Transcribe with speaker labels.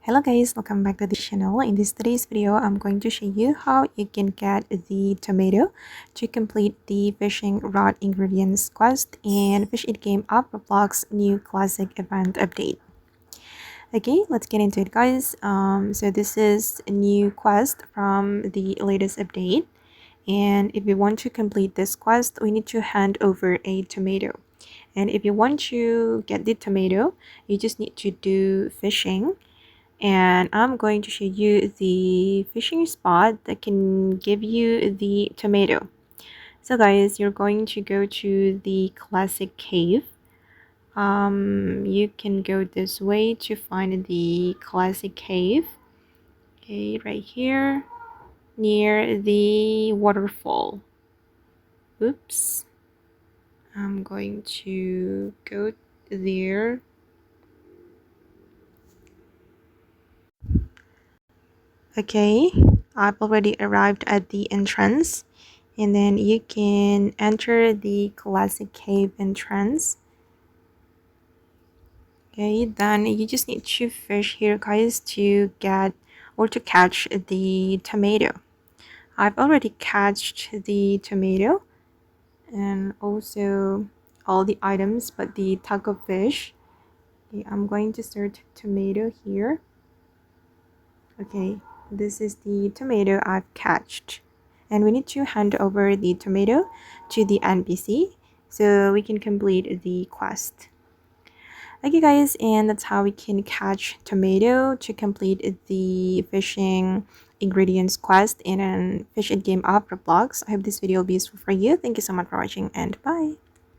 Speaker 1: Hello guys, welcome back to the channel. In today's video, I'm going to show you how you can get the tomato to complete the fishing rod ingredients quest and Fish It game of Roblox new classic event update. Okay, let's get into it guys. So this is a new quest from the latest update, and if we want to complete this quest, we need to hand over a tomato. And if you want to get the tomato, you just need to do fishing, and I'm going to show you the fishing spot that can give you the tomato. So guys, you're going to go to the classic cave. You can go this way to find the classic cave. Okay, right here near the waterfall. Oops, I'm going to go there. Okay, I've already arrived at the entrance, and then you can enter the classic cave entrance. Okay, then you just need to fish here guys to get or to catch the tomato. I've already catched the tomato and also all the items but the taco fish. Okay, I'm going to start tomato here. Okay, this is the tomato I've catched, and we need to hand over the tomato to the NPC so we can complete the quest. Okay guys, and that's how we can catch tomato to complete the fishing ingredients quest in a Fish It game of Roblox. I hope this video will be useful for you. Thank you so much for watching, and bye.